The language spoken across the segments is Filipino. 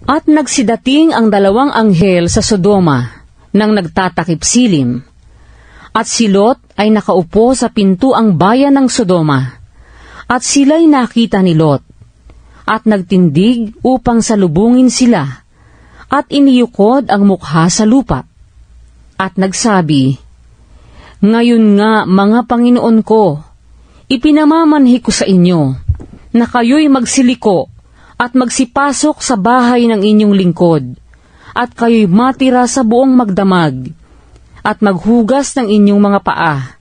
At nagsidating ang dalawang anghel sa Sodoma nang nagtatakip silim. At si Lot ay nakaupo sa pintuang bayan ng Sodoma. At sila'y nakita ni Lot. At nagtindig upang salubungin sila. At iniyukod ang mukha sa lupa. At nagsabi, "Ngayon nga, mga Panginoon ko, ipinamamanhi ko sa inyo na kayo'y magsiliko at magsipasok sa bahay ng inyong lingkod, at kayo'y matira sa buong magdamag, at maghugas ng inyong mga paa,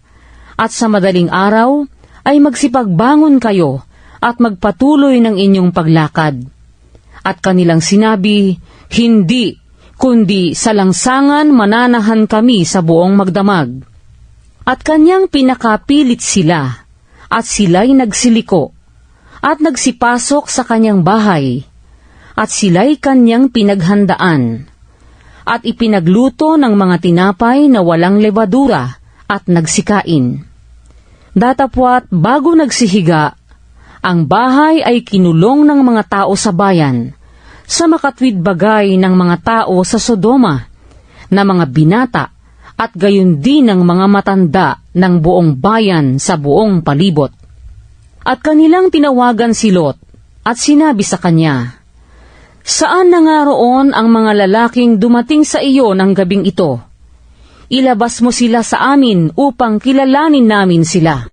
at sa madaling araw ay magsipagbangon kayo at magpatuloy ng inyong paglakad." At kanilang sinabi, "Hindi, kundi sa langsangan mananahan kami sa buong magdamag." At kanyang pinakapilit sila, at sila'y nagsiliko, at nagsipasok sa kanyang bahay, at sila'y kanyang pinaghandaan, at ipinagluto ng mga tinapay na walang lebadura, at nagsikain. Datapwat bago nagsihiga, ang bahay ay kinulong ng mga tao sa bayan, sa makatwid bagay ng mga tao sa Sodoma, na mga binata, at gayon din ng mga matanda ng buong bayan sa buong palibot. At kanilang tinawagan si Lot, at sinabi sa kanya, "Saan na nga roon ang mga lalaking dumating sa iyo ng gabing ito? Ilabas mo sila sa amin upang kilalanin namin sila."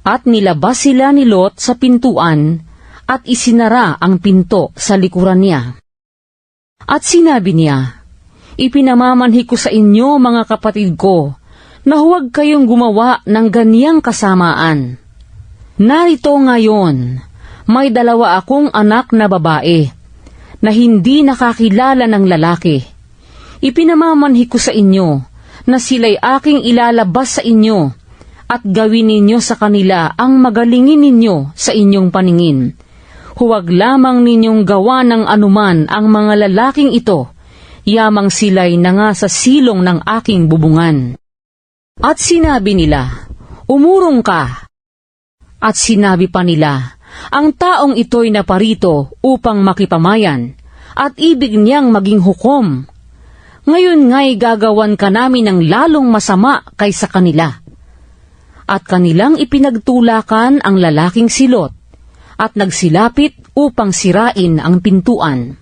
At nilabas sila ni Lot sa pintuan, at isinara ang pinto sa likuran niya. At sinabi niya, "Ipinamamanhi ko sa inyo, mga kapatid ko, na huwag kayong gumawa ng ganiyang kasamaan. Narito ngayon, may 2 akong anak na babae, na hindi nakakilala ng lalaki. Ipinamamanhi ko sa inyo, na sila'y aking ilalabas sa inyo, at gawin ninyo sa kanila ang magalingin ninyo sa inyong paningin. Huwag lamang ninyong gawa ng anuman ang mga lalaking ito, yamang sila'y nangasa silong ng aking bubungan." At sinabi nila, "Umurong ka." At sinabi pa nila, "Ang taong ito'y naparito upang makipamayan, at ibig niyang maging hukom. Ngayon nga'y gagawan ka namin ng lalong masama kaysa kanila." At kanilang ipinagtulakan ang lalaking si Lot, at nagsilapit upang sirain ang pintuan.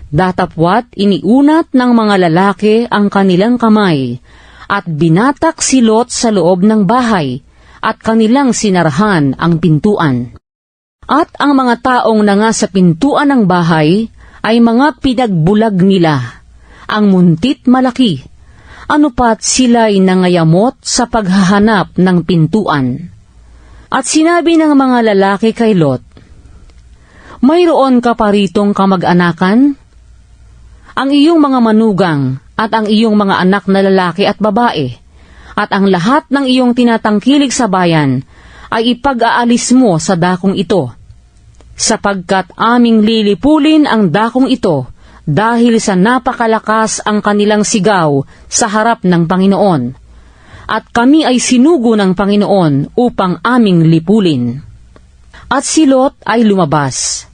Datapwat iniunat ng mga lalaki ang kanilang kamay, at binatak si Lot sa loob ng bahay, at kanilang sinarahan ang pintuan. At ang mga taong nanga sa pintuan ng bahay ay mga pinagbulag nila, ang muntit malaki, anupat sila'y nangayamot sa paghahanap ng pintuan. At sinabi ng mga lalaki kay Lot, "Mayroon ka pa ritong kamag-anakan? Ang iyong mga manugang at ang iyong mga anak na lalaki at babae, at ang lahat ng iyong tinatangkilik sa bayan, ay ipag-aalis mo sa dakong ito, sapagkat aming lilipulin ang dakong ito dahil sa napakalakas ang kanilang sigaw sa harap ng Panginoon. At kami ay sinugo ng Panginoon upang aming lipulin." At si Lot ay lumabas,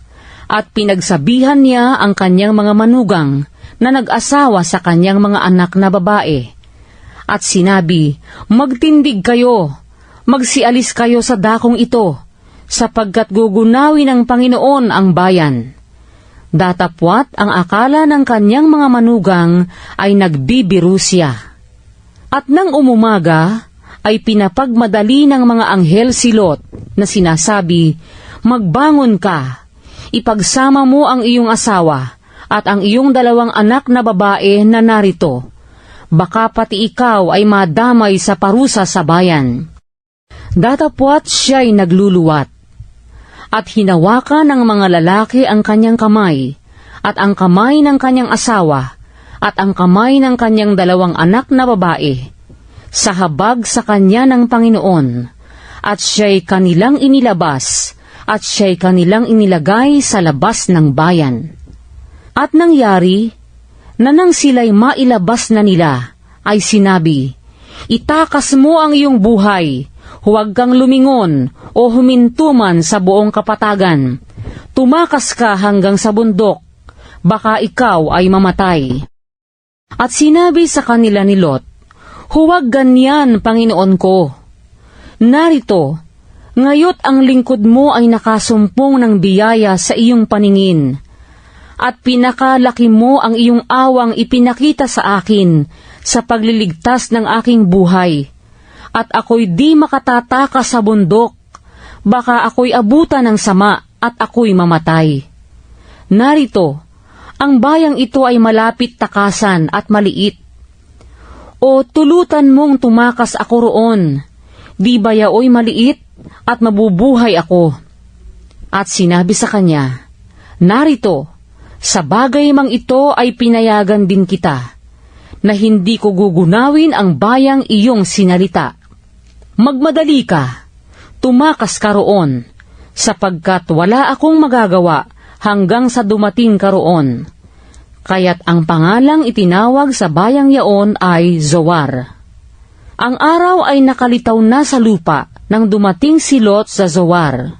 at pinagsabihan niya ang kanyang mga manugang na nag-asawa sa kanyang mga anak na babae. At sinabi, "Magtindig kayo, magsialis kayo sa dakong ito, sapagkat gugunawin ng Panginoon ang bayan." Datapwat ang akala ng kanyang mga manugang ay nagbibiro siya. At nang umumaga, ay pinapagmadali ng mga anghel si Lot na sinasabi, "Magbangon ka, ipagsama mo ang iyong asawa at ang iyong 2 anak na babae na narito. Baka pati ikaw ay madamay sa parusa sa bayan." Datapwat siya'y nagluluwat. At hinawakan ng mga lalaki ang kanyang kamay, at ang kamay ng kanyang asawa, at ang kamay ng kanyang 2 anak na babae, sa habag sa kanya ng Panginoon, at siya'y kanilang inilabas, at siya'y kanilang inilagay sa labas ng bayan. At nangyari, na nang sila'y mailabas na nila, ay sinabi, "Itakas mo ang iyong buhay, huwag kang lumingon o humintuman sa buong kapatagan. Tumakas ka hanggang sa bundok, baka ikaw ay mamatay. At sinabi sa kanila ni Lot, huwag ganyan, Panginoon ko. Narito, ngayot ang lingkod mo ay nakasumpong ng biyaya sa iyong paningin, at pinakalaki mo ang iyong awang ipinakita sa akin sa pagliligtas ng aking buhay, at ako'y di makatatakas sa bundok, baka ako'y abutan ng sama at ako'y mamatay. Narito, ang bayang ito ay malapit takasan at maliit. O tulutan mong tumakas ako roon, di ba yao'y maliit at mabubuhay ako? At sinabi sa kanya, narito, sa bagay mang ito ay pinayagan din kita, na hindi ko gugunawin ang bayang iyong sinalita. Magmadali ka, tumakas ka roon, sapagkat wala akong magagawa hanggang sa dumating ka roon. Kaya't ang pangalang itinawag sa bayang yaon ay Zoar. Ang araw ay nakalitaw na sa lupa nang dumating si Lot sa Zoar.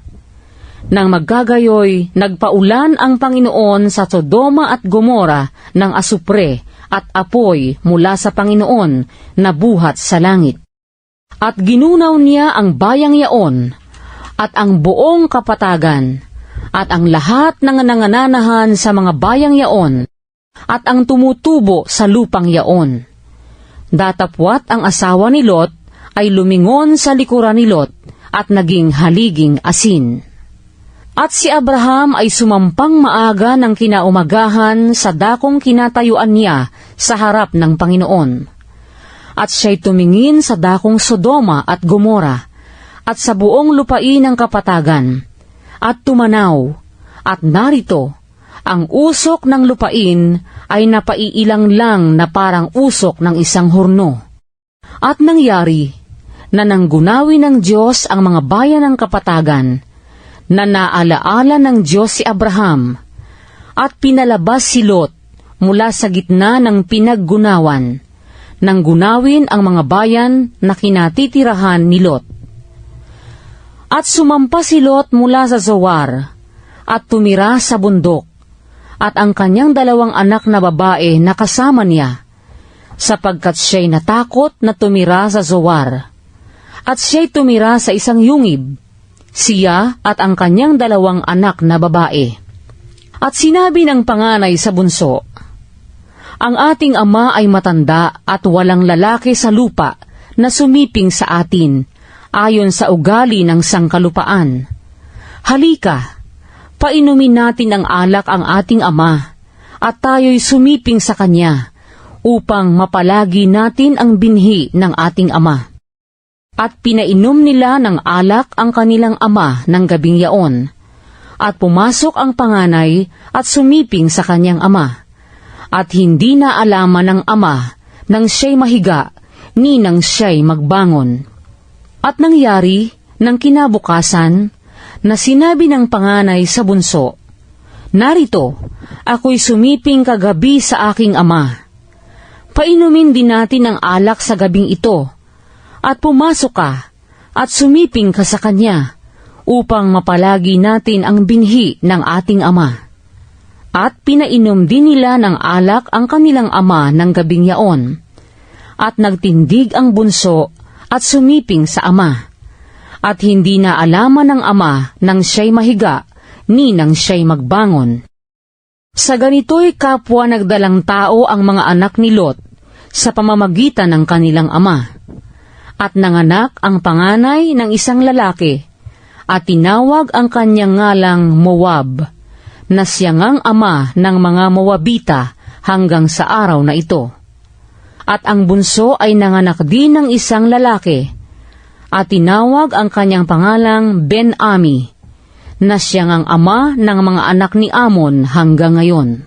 Nang maggagayoy, nagpaulan ang Panginoon sa Sodoma at Gomora ng asupre at apoy mula sa Panginoon na buhat sa langit. At ginunaw niya ang bayang yaon, at ang buong kapatagan, at ang lahat ng nangananahan sa mga bayang yaon, at ang tumutubo sa lupang yaon. Datapwat ang asawa ni Lot ay lumingon sa likuran ni Lot at naging haliging asin. At si Abraham ay sumampang maaga ng kinaumagahan sa dakong kinatayuan niya sa harap ng Panginoon. At siya'y tumingin sa dakong Sodoma at Gomora, at sa buong lupain ng kapatagan, at tumanaw, at narito, ang usok ng lupain ay napaiilang lang na parang usok ng isang horno. At nangyari, na nanggunawi ng Diyos ang mga bayan ng kapatagan, na naalaala ng Diyos si Abraham, at pinalabas si Lot mula sa gitna ng pinaggunawan, nang gunawin ang mga bayan na kinatitirahan ni Lot. At sumampa si Lot mula sa Zoar, at tumira sa bundok, at ang kanyang 2 anak na babae na kasama niya, sapagkat siya'y natakot na tumira sa Zoar. At siya'y tumira sa isang yungib, siya at ang kanyang 2 anak na babae. At sinabi ng panganay sa bunso, ang ating ama ay matanda at walang lalaki sa lupa na sumiping sa atin, ayon sa ugali ng sangkalupaan. Halika, painumin natin ang alak ang ating ama, at tayo'y sumiping sa kanya, upang mapalagi natin ang binhi ng ating ama. At pinainom nila ng alak ang kanilang ama ng gabing yaon, at pumasok ang panganay at sumiping sa kanyang ama. At hindi na alaman ng ama nang siya'y mahiga, ni nang siya'y magbangon. At nangyari, nang kinabukasan, na sinabi ng panganay sa bunso, narito, ako'y sumiping kagabi sa aking ama. Painumin din natin ang alak sa gabing ito, at pumasok ka, at sumiping ka sa kanya, upang mapalagi natin ang binhi ng ating ama. At pinainom din nila ng alak ang kanilang ama ng gabing yaon. At nagtindig ang bunso at sumiping sa ama. At hindi na alaman ng ama nang siya'y mahiga, ni nang siya'y magbangon. Sa ganito'y kapwa nagdalang tao ang mga anak ni Lot sa pamamagitan ng kanilang ama. At nanganak ang panganay ng isang lalaki, at tinawag ang kanyang ngalang Moab, na siyang ama ng mga Moabita hanggang sa araw na ito. At ang bunso ay nanganak din ng isang lalaki, at tinawag ang kanyang pangalang Ben-Ami, na siyang ama ng mga anak ni Amon hanggang ngayon.